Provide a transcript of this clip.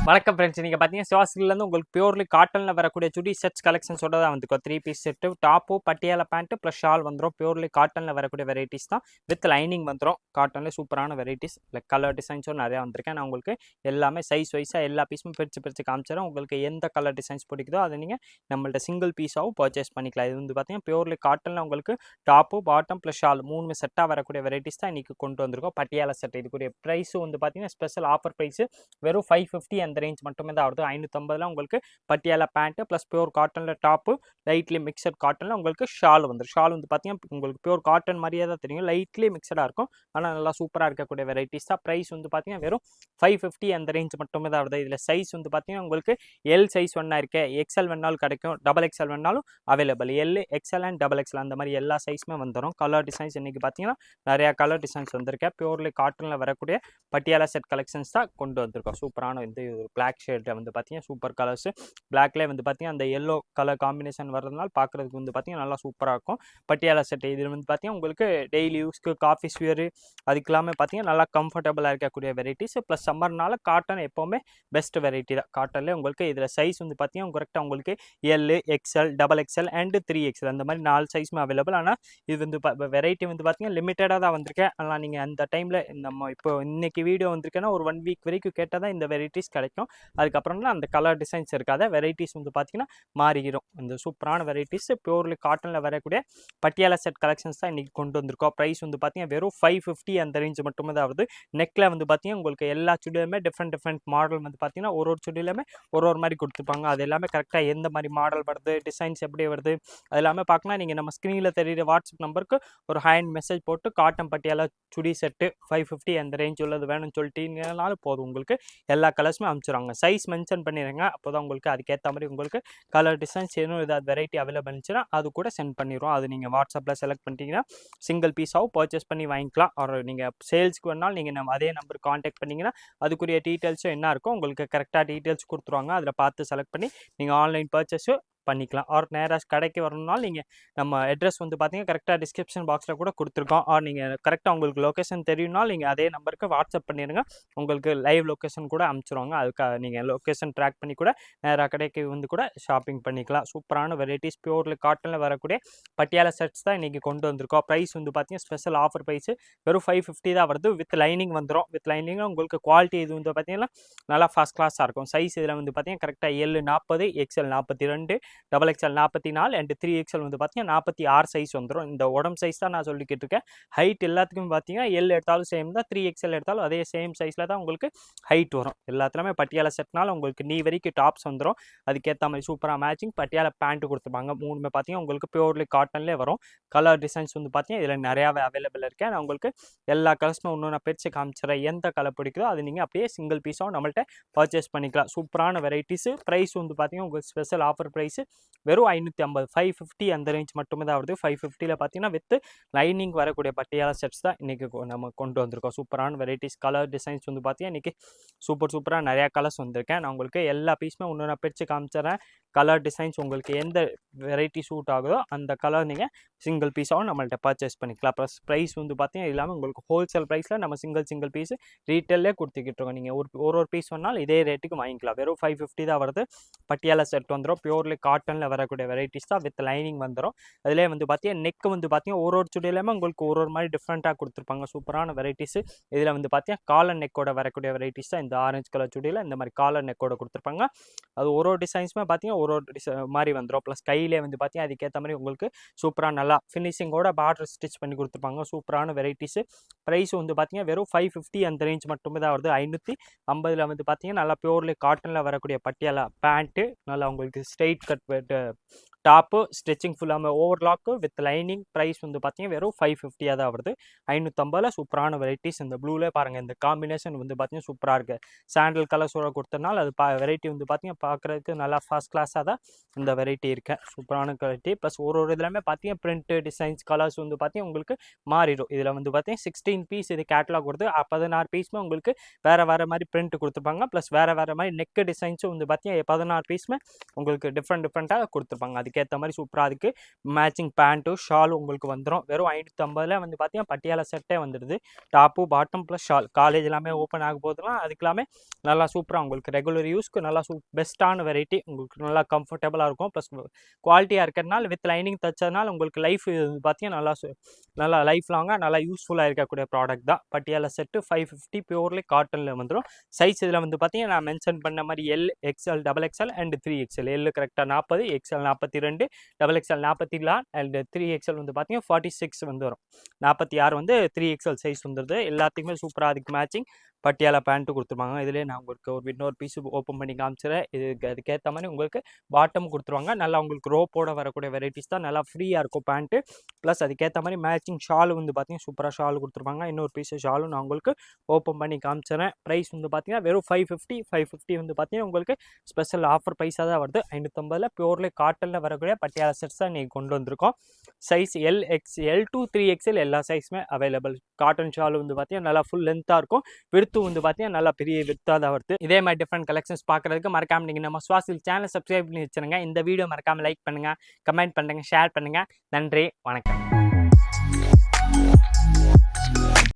வணக்கம் ஃப்ரெண்ட்ஸ், நீங்கள் பார்த்தீங்கன்னா சிவாசிலேருந்து உங்களுக்கு பியூர்லி காட்டனில் வரக்கூடிய சுடி செட்ஸ் கலெக்ஷன்ஸோட தான் வந்துருக்கோம். 3 piece set, top, Patiala pant plus shawl வந்துடும். பியூர்லி காட்டனில் வரக்கூடிய வெரைட்டிஸ் தான், வித் லைனிங் வந்துடும். காட்டனில் சூப்பரான வெரைட்டிஸ், லைக் கலர் டிசைன்ஸும் நிறையா வந்திருக்கேன். நான் உங்களுக்கு எல்லாமே சைஸ் வைஸாக எல்லா பீஸும் பிரித்து காமிச்சிடறேன். உங்களுக்கு எந்த கலர் டிசைன்ஸ் பிடிக்குதோ அதை நீங்கள் நம்மள்ட்ட சிங்கிள் பீஸாகவும் பர்ச்சேஸ் பண்ணிக்கலாம். இது வந்து பார்த்தீங்கன்னா பியூர்லி காட்டனில் உங்களுக்கு டாப்பு, பாட்டம் ப்ளஸ் ஷால் 3 செட்டாக வரக்கூடிய வெரைட்டிஸ் தான் இன்றைக்கி கொண்டு வந்திருக்கோம். பட்டியாலா செட் இதுக்குரிய ப்ரைஸும் வந்து பார்த்தீங்கன்னா ஸ்பெஷல் ஆஃபர் ப்ரைஸு வெறும் 550 அந்த ரேஞ்ச் மட்டுமே தான் வருது. 550 உங்களுக்கு பட்டியாலா பேண்ட்டு ப்ளஸ் பியூர் காட்டனில் டாப்பு, லைட்லி மிக்சட் காட்டனில் உங்களுக்கு ஷால் வந்துடும். ஷால் வந்து பார்த்தீங்கன்னா உங்களுக்கு பியூர் காட்டன் மாதிரியே தான் தெரியும், லைட்லி மிக்சடாக இருக்கும். ஆனால் நல்லா சூப்பராக இருக்கக்கூடிய வெரைட்டிஸ் தான். ப்ரைஸ் வந்து பார்த்தீங்கன்னா வெறும் 550 அந்த ரேஞ்ச் மட்டுமே தான் வருது. இதில் சைஸ் வந்து பார்த்தீங்கன்னா உங்களுக்கு எல் சைஸ் ஒன்றா இருக்கு, எக்ஸ்எல் வேணாலும் கிடைக்கும், டபுள் எக்ஸ்எல் வேணாலும் available. L, XL and double XL அந்த மாதிரி எல்லா சைஸுமே வந்துடும். கலர் டிசைன்ஸ் இன்றைக்கி பார்த்தீங்கன்னா நிறையா கலர் டிசைன்ஸ் வந்திருக்கேன். பியூர்லி காட்டனில் வரக்கூடிய பட்டியாலா செட் கலெக்ஷன்ஸ் தான் கொண்டு வந்திருக்கோம். சூப்பரான இந்த பிளாக் ஷேடில் வந்து பார்த்தீங்கன்னா சூப்பர் கலர்ஸ், பிளாக்லேயே வந்து பார்த்தீங்கன்னா அந்த எல்லோ கலர் காம்பினேஷன் வர்றதுனால பார்க்குறதுக்கு வந்து பார்த்தீங்கன்னா நல்லா சூப்பராக இருக்கும். பட்டியாலா செட் இதில் வந்து பார்த்தீங்கன்னா உங்களுக்கு டெய்லி யூஸ்க்கு காஃபி ஸ்வியரு அதுக்கு எல்லாமே பார்த்தீங்கன்னா நல்லா கம்ஃபர்டபுளாக இருக்கக்கூடிய வெரைட்டிஸ். ப்ளஸ் சம்மர்னால காட்டன் எப்போவுமே பெஸ்ட் வெரைட்டி தான். காட்டன்லேயே உங்களுக்கு இதில் சைஸ் வந்து பார்த்தீங்கன்னா கரெக்டாக உங்களுக்கு L, XL, double XL and 3XL அந்த மாதிரி 4 சைஸுமே அவைலபிள். ஆனால் இது வந்து வெரைட்டி வந்து பார்த்தீங்கன்னா லிமிட்டடாக தான் வந்திருக்கேன். ஆனால் நீங்கள் அந்த டைமில் நம்ம இப்போ இன்னைக்கு வீடியோ வந்திருக்கேன்னா ஒரு 1 வீக் வரைக்கும் கேட்டால் தான் இந்த வெரைட்டிஸ் கிடைக்கும். அதுக்கப்புறம்லாம் அந்த கலர் டிசைன்ஸ் இருக்காத வெரைட்டிஸ் வந்து பார்த்தீங்கன்னா மாறிடும். இந்த சூப்பரான வெரைட்டிஸ் பியூர்லி காட்டனில் வரக்கூடிய பட்டியாலா செட் கலெக்ஷன்ஸ் தான் இன்றைக்கி கொண்டு வந்திருக்கோம். ப்ரைஸ் வந்து பார்த்தீங்கன்னா வெறும் 550 அந்த ரேஞ்ச் மட்டுமே தான் வருது. நெக்கில் வந்து பார்த்தீங்கன்னா உங்களுக்கு எல்லா சுடியுமே டிஃப்ரெண்ட் மாடல் வந்து பார்த்தீங்கன்னா ஒரு சுடியிலுமே ஒரு மாதிரி கொடுத்துருப்பாங்க. அது எல்லாமே கரெக்டாக எந்த மாதிரி மாடல் வருது, டிசைன்ஸ் எப்படி வருது அது எல்லாமே பார்க்கலாம். நீங்கள் நம்ம ஸ்க்ரீனில் தெரியுற வாட்ஸ்அப் நம்பருக்கு ஒரு ஹேண்ட் மெசேஜ் போட்டு காட்டன் பட்டியாலா சுடி செட்டு 550 அந்த ரேஞ்ச் உள்ளது வேணும்னு சொல்லிட்டீங்கனாலும் போதும், உங்களுக்கு எல்லா கலர்ஸுமே அனுப்பிச்சிடுவாங்க. சைஸ் மென்ஷன் பண்ணிடுங்க, அப்போ தான் உங்களுக்கு அதுக்கேற்ற மாதிரி உங்களுக்கு கலர் டிசைன்ஸ் இன்னும் ஏதாவது வெரைட்டி அவைலபிள் இருந்துச்சுன்னா அது கூட சென்ட் பண்ணிடுவோம். அது நீங்கள் வாட்ஸ்அப்பில் செலக்ட் பண்ணிட்டீங்கன்னா சிங்கிள் பீஸாகவும் பர்ச்சேஸ் பண்ணி வாங்கிக்கலாம். ஒரு நீங்கள் சேல்ஸ்க்கு வேணாலும் நீங்கள் நம்ம அதே நம்பர் காண்டாக்ட் பண்ணிங்கன்னா அதுக்குரிய டீட்டெயில்ஸும் என்ன இருக்கும் உங்களுக்கு கரெக்டாக டீட்டெயில்ஸ் கொடுத்துருவாங்க. அதில் பார்த்து செலக்ட் பண்ணி நீங்கள் ஆன்லைன் பர்ச்சேஸும் பண்ணிக்கலாம். ஆர் நேராக கடைக்கு வரணும்னாலும் நீங்கள் நம்ம அட்ரஸ் வந்து பார்த்தீங்கன்னா கரெக்டாக டிஸ்கிரிப்ஷன் பாக்ஸில் கூட கொடுத்துருக்கோம். ஆர் நீங்கள் கரெக்டாக உங்களுக்கு லொக்கேஷன் தெரியும்னாலும் நீங்கள் அதே நம்பருக்கு வாட்ஸ்அப் பண்ணிடுங்க, உங்களுக்கு லைவ் லொக்கேஷன் கூட அனுப்பிச்சிருவாங்க. அதுக்காக நீங்கள் லொக்கேஷன் ட்ராக் பண்ணி கூட நேராக கடைக்கு வந்து கூட ஷாப்பிங் பண்ணிக்கலாம். சூப்பரான வெரைட்டிஸ் பியூர்லி காட்டனில் வரக்கூடிய பட்டியாலா செட்ஸ் தான் இன்றைக்கி கொண்டு வந்திருக்கோம். ப்ரைஸ் வந்து பார்த்தீங்கன்னா ஸ்பெஷல் ஆஃபர் ப்ரைஸு வெறும் 550 தான் வருது. வித் லைனிங் வந்துடும். வித் லைனிங் உங்களுக்கு குவாலிட்டி இது வந்து பார்த்தீங்கன்னா நல்லா ஃபஸ்ட் கிளாஸாக இருக்கும். சைஸ் இதில் வந்து பார்த்தீங்கன்னா கரெக்டாக L 40, XL 42, double XL 44 and 3XL வந்து பார்த்தீங்கன்னா 46 சைஸ் வந்துடும். இந்த உடம்பு சைஸ் தான் நான் சொல்லிக்கிட்டு இருக்கேன். ஹைட் எல்லாத்துக்கும் பார்த்தீங்கன்னா எல் எடுத்தாலும் சேம் தான், 3XL எடுத்தாலும் அதே சேம் சைஸில் தான் உங்களுக்கு ஹைட் வரும். எல்லாத்துலேயுமே பட்டியாலா செட்னால உங்களுக்கு நீ வரைக்கும் டாப்ஸ் வந்துடும். அதுக்கேற்ற மாதிரி சூப்பராக மேட்சிங் பட்டியாலா பேண்ட்டு கொடுத்துருப்பாங்க. 3மே பார்த்தீங்கன்னா உங்களுக்கு பியூர்லி காட்டன்லேயே வரும். கலர் டிசைன்ஸ் வந்து பார்த்தீங்கன்னா இதில் நிறையாவே அவைலபிள் இருக்கேன். நான் உங்களுக்கு எல்லா கலர்ஸுமே ஒன்று நான் பிரித்து காமிச்சிடறேன். எந்த கலர் பிடிக்குதோ அது நீங்கள் அப்படியே சிங்கிள் பீஸாகவும் நம்மள்ட்ட பர்ச்சேஸ் பண்ணிக்கலாம். சூப்பரான வெரைட்டிஸு. ப்ரைஸ் வந்து பார்த்தீங்கன்னா உங்களுக்கு ஸ்பெஷல் ஆஃபர் ப்ரைஸு வெறும் 550, 550 அந்த ரேஞ்ச் மட்டுமே தான் வருது. 550ல் பார்த்தீங்கன்னா வித் லைனிங் வரக்கூடிய பட்டியாலா செட்ஸ் தான் இன்றைக்கி நம்ம கொண்டு வந்திருக்கோம். சூப்பரான வெரைட்டிஸ். கலர் டிசைன்ஸ் வந்து பார்த்தீங்கன்னா இன்றைக்கி சூப்பராக நிறையா கலர்ஸ் வந்திருக்கேன். நான் உங்களுக்கு எல்லா பீஸுமே ஒன்று நான் பிரித்து காமிச்சிடறேன். கலர் டிசைன்ஸ் உங்களுக்கு எந்த வெரைட்டி சூட் ஆகுதோ அந்த கலர் நீங்கள் சிங்கிள் பீஸாகவும் நம்மள்ட்ட பர்ச்சேஸ் பண்ணிக்கலாம். ப்ளஸ் ப்ரைஸ் வந்து பார்த்தீங்கன்னா இல்லாமல் உங்களுக்கு ஹோல்சேல் ப்ரைஸில் நம்ம சிங்கிள் பீஸு ரீட்டெயிலே கொடுத்துக்கிட்டு இருக்கோம். நீங்கள் ஒரு பீஸ் வேணாலும் இதே ரேட்டுக்கு வாங்கிக்கலாம். வெறும் 550 தான் வருது. பட்டியாலா செட் வந்துடும். பியூர்லி காட்டனில் வரக்கூடிய வெரைட்டிஸ் தான் வித் லைனிங் வந்துடும். அதிலே வந்து பார்த்தீங்கன்னா நெக் வந்து பார்த்தீங்கன்னா ஒரு சுடியிலுமே உங்களுக்கு ஒரு மாதிரி டிஃப்ரெண்ட்டாக கொடுத்துருப்பாங்க. சூப்பரான வெரைட்டிஸு. இதில் வந்து பார்த்தீங்கன்னா காலர் நெக்கோட வரக்கூடிய வெரைட்டிஸ் தான் இந்த ஆரஞ்சு கலர் சுடியில் இந்த மாதிரி காலர் நெக்கோட கொடுத்துருப்பாங்க. அது ஒரு டிசைன்ஸுமே பார்த்தீங்கன்னா ஒரு மாதிரி வந்துடும். ப்ளஸ் கையிலே வந்து பார்த்தீங்கன்னா அதுக்கேற்ற மாதிரி உங்களுக்கு சூப்பராக நல்லா ஃபினிஷிங்கோட பார்டர் ஸ்டிச் பண்ணி கொடுத்துருப்பாங்க. சூப்பரான வெரைட்டிஸு. ப்ரைஸ் வந்து பார்த்தீங்கன்னா வெறும் 550 அந்த ரேஞ்ச் மட்டுமே தான் வருது. 550 வந்து பார்த்தீங்கன்னா நல்லா பியூர்லி காட்டனில் வரக்கூடிய பட்டியாலா பேண்ட்டு, நல்லா உங்களுக்கு ஸ்ட்ரெயிட் கட் டாப்பு, ஸ்ட்ரெச்சிங் ஃபுல்லாமல் ஓவர்லாக்கு வித் லைனிங். ப்ரைஸ் வந்து பார்த்தீங்கன்னா வெறும் 550 தான் வருது. 550 சூப்பரான வெரைட்டிஸ். இந்த ப்ளூலே பாருங்கள், இந்த காம்பினேஷன் வந்து பார்த்தீங்கன்னா சூப்பராக இருக்குது. சாண்டில் கலர்ஸோட கொடுத்தனால அது வெரைட்டி வந்து பார்த்தீங்கன்னா பார்க்குறதுக்கு நல்லா ஃபர்ஸ்ட் கிளாஸாக தான் இந்த வெரைட்டி இருக்குது. சூப்பரான குவாலிட்டி. ப்ளஸ் ஒரு இதுலையுமே பார்த்தீங்கன்னா பிரிண்ட்டு டிசைன்ஸ் கலர்ஸ் வந்து பார்த்தீங்கன்னா உங்களுக்கு மாறிடும். இதில் வந்து பார்த்தீங்கன்னா 16 பீஸ் இது கேட்டலாக் வருது. 16 பீஸுமே உங்களுக்கு வேறு மாதிரி பிரிண்ட் கொடுத்துருப்பாங்க. ப்ளஸ் வேறு மாதிரி நெக்கு டிசைன்ஸும் வந்து பார்த்தீங்கன்னா 16 பீஸுமே உங்களுக்கு டிஃப்ரெண்ட்டாக கொடுத்துருப்பாங்க. அதுக்கேற்ற மாதிரி சூப்பராக அதுக்கு மேட்சிங் பேண்ட்டும் ஷாலும் உங்களுக்கு வந்துடும். வெறும் 550 வந்து பார்த்தீங்கன்னா பட்டியாலா செட்டே வந்துடுது. Top bottom plus shawl. College எல்லாமே ஓப்பன் ஆக போதெல்லாம் அதுக்கெல்லாமே நல்லா சூப்பராக உங்களுக்கு ரெகுலர் யூஸ்க்கு நல்லா பெஸ்ட்டான வெரைட்டி, உங்களுக்கு நல்லா கம்ஃபர்டபுளாக இருக்கும். ப்ளஸ் குவாலிட்டியாக இருக்கிறதுனால வித் லைனிங் தச்சதுனால உங்களுக்கு லைஃப் பார்த்தீங்கன்னா நல்லா லைஃப் லாங்காக நல்லா யூஸ்ஃபுல்லாக இருக்கக்கூடிய ப்ராடக்ட் தான். பட்டியாலா செட்டு 550 பியூர்லி காட்டனில் வந்துடும். சைஸ் இதில் வந்து பார்த்தீங்கன்னா நான் மென்ஷன் பண்ண மாதிரி L, XL, XXL and 3XL. L கரெக்டாக 40, எக்ஸ்எல் 42, XXL 44 அண்ட் 3XL வந்து பார்த்தீங்கன்னா 46 வந்து வரும். 46 வந்து 3XL சைஸ் வந்துடுது. எல்லாத்துக்குமே சூப்பராக அதுக்கு மேட்சிங் பட்டியாலா பேண்ட்டு கொடுத்துருவாங்க. இதிலே நான் உங்களுக்கு இன்னொரு பீஸ் ஓப்பன் பண்ணி காமிச்சிடுறேன். அதுக்கேற்ற மாதிரி உங்களுக்கு பாட்டம் கொடுத்துருவாங்க. நல்லா உங்களுக்கு ரோப்போட வரக்கூடிய வெரைட்டிஸ் தான். நல்லா ஃப்ரீயாக இருக்கும் பேண்ட்டு. ப்ளஸ் அதுக்கேற்ற மாதிரி மேட்சிங் ஷால் வந்து பார்த்தீங்கன்னா சூப்பராக ஷால் கொடுத்துருவாங்க. இன்னொரு பீஸ் ஷாலும் நான் உங்களுக்கு ஓப்பன் பண்ணி காமிச்சிடுறேன். ப்ரைஸ் வந்து பார்த்தீங்கன்னா வெறும் 550 வந்து பார்த்தீங்கன்னா உங்களுக்கு ஸ்பெஷல் ஆஃபர் ப்ரைஸாக தான் வருது. 550 பியூர்லி காட்டனில் வரக்கூடிய பட்டியாலா செட்ஸ் தான் நீங்கள் கொண்டு வந்திருக்கோம். சைஸ் L to 3XL எல்லா சைஸுமே அவைலபிள். காட்டன் ஷால் வந்து பார்த்தீங்கன்னா நல்லா ஃபுல் லென்த்தாக இருக்கும். விருத்து வந்து பார்த்தீங்கன்னா நல்லா பெரிய விருத்தாக தான் வருது. இதே மாதிரி டிஃப்ரெண்ட் கலெக்ஷன்ஸ் பார்க்குறதுக்கு மறக்காம நீங்கள் நம்ம சுவாசில் சேனல் சப்ஸ்கிரைப் பண்ணி வச்சுருங்க. இந்த வீடியோ மறக்காமல் லைக் பண்ணுங்கள், கமெண்ட் பண்ணுங்கள், ஷேர் பண்ணுங்கள். நன்றி, வணக்கம்.